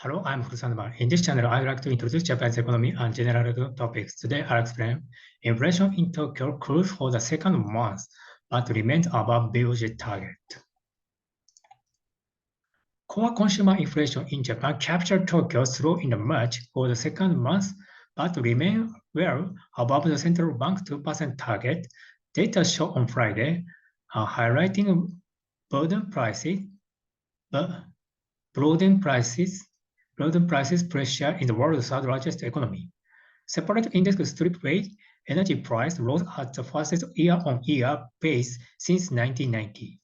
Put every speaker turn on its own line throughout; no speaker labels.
Hello, I'm Furusanuma. In this channel, I'd like to introduce Japan's economy and general topics. Today, I'll explain inflation in Tokyo cruised for the second month, but remained above BOJ target. Core consumer inflation in Japan captured Tokyo through in March for the second month, but remained well above the central bank 2% target. Data show on Friday, highlighting broadened prices pressure in the world's third largest economy. Separate index strip rate, energy price rose at the fastest year-on-year pace since 1990.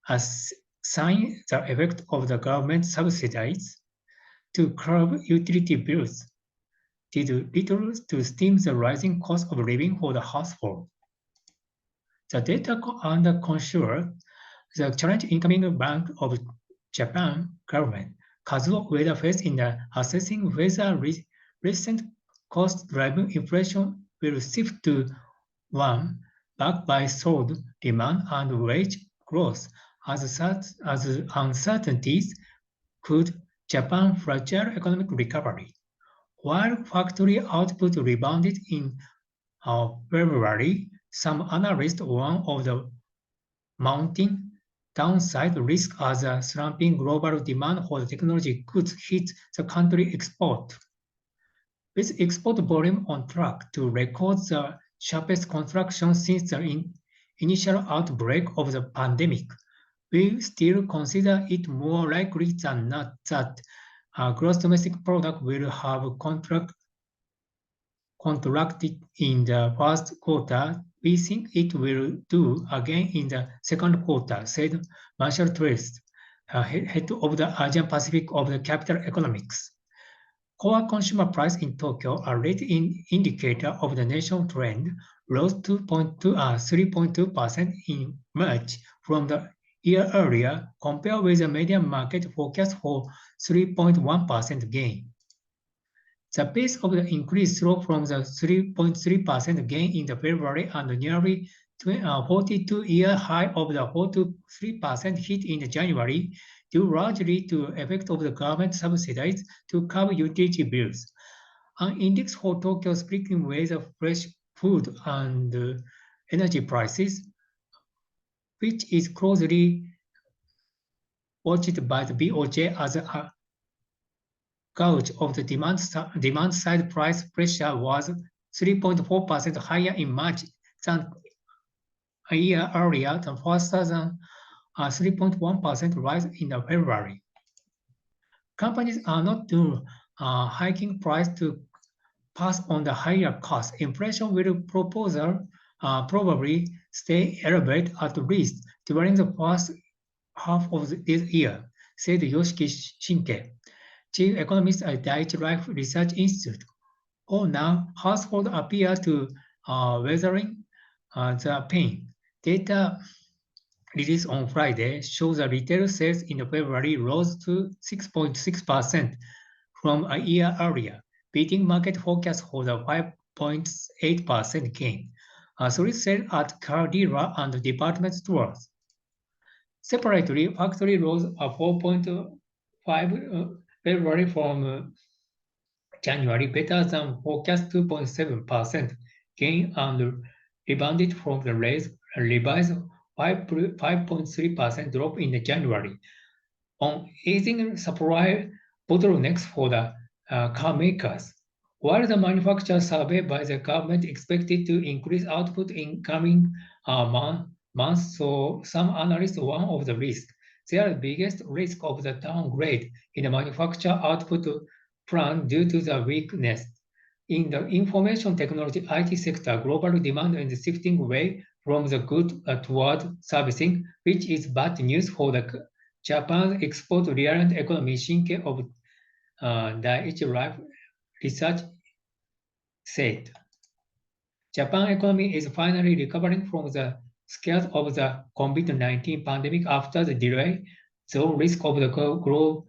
As sign the effect of the government subsidies to curb utility bills did little to stem the rising cost of living for the household. The data under consumer, the challenge incoming Bank of Japan government Kazuo Ueda faced in assessing whether recent cost-driven inflation will shift to one backed by solid demand and wage growth as uncertainties could Japan's fragile economic recovery. While factory output rebounded in February, some analysts warned of the mounting downside risk as a slumping global demand for the technology goods hit the country export. With export volume on track to record the sharpest contraction since the initial outbreak of the pandemic, we still consider it more likely than not that gross domestic product will have contracted in the first quarter. We think it will do again in the second quarter, said Marshall Twist, head of the Asian Pacific of the Capital Economics. Core consumer price in Tokyo, a lead indicator of the national trend, rose 3.2% in March from the year earlier, compared with the median market forecast for 3.1% gain. The pace of the increase slowed from the 3.3% gain in the February and nearly 42-year high of the 4.3% hit in January, due largely to the effect of the government subsidies to curb utility bills. An index for Tokyo speaking with fresh food and energy prices, which is closely watched by the BOJ as a gauge of the demand side price pressure, was 3.4% higher in March than a year earlier, and faster than a 3.1% rise in February. Companies are not doing hiking price to pass on the higher cost. Inflation will probably stay elevated at least during the first half of this year, said Yoshiki Shinke, chief economist at Daiichi Life Research Institute. For now, households appear to weathering the pain. Data released on Friday shows that retail sales in February rose to 6.6% from a year earlier, beating market forecast for the 5.8% gain. Solid sales at car dealer and department stores. Separately, factory rose a 4.5% February from January, better than forecast 2.7% gain, and rebounded from the revised 5.3% drop in January on easing supply bottlenecks for the car makers. While the manufacturer survey by the government expected to increase output in coming months, so some analysts warn of the risk. Their biggest risk of the downgrade in the manufacturer output plan due to the weakness in the information technology IT sector. Global demand is shifting away from the good toward servicing, which is bad news for the Japan's export-reliant economy, Shinke of Daiichi Life Research said. Japan economy is finally recovering from the scares of the COVID-19 pandemic after the delay, though risk of the growth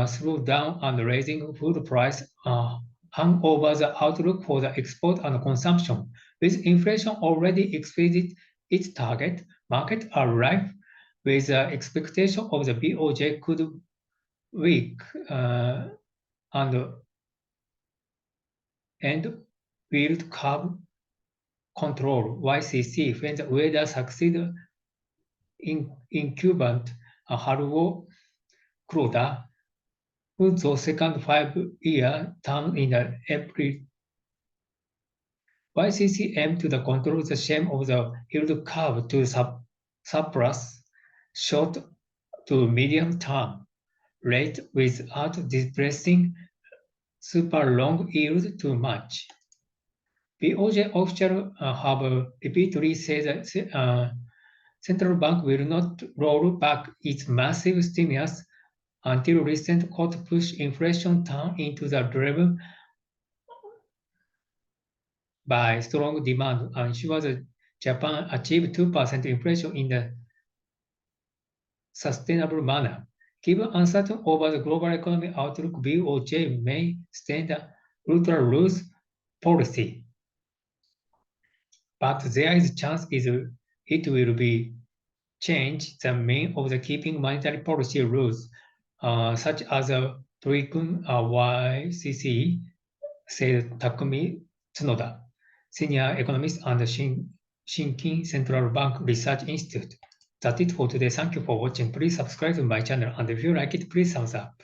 slowed down and raising food price hung over the outlook for the export and consumption. With inflation already exceeded its target, markets are rife with the expectation of the BOJ could weak and yield curve control YCC when the weather succeed incumbent Haruo Kuroda, whose second 5-year term in the April. YCC aimed to control the shape of the yield curve to surplus short to medium term rate without depressing super long yield too much. BOJ officials have repeatedly said that central bank will not roll back its massive stimulus until recent court pushed inflation down into the level by strong demand and ensure that Japan achieved 2% inflation in a sustainable manner. Given uncertainty over the global economic outlook, BOJ may extend the ultra loose policy. But there is a chance it will be change the main of the keeping monetary policy rules, such as a Trikun YCC, said Takumi Tsunoda, senior economist and Shinkin Central Bank Research Institute. That's it for today. Thank you for watching. Please subscribe to my channel, and if you like it, please thumbs up.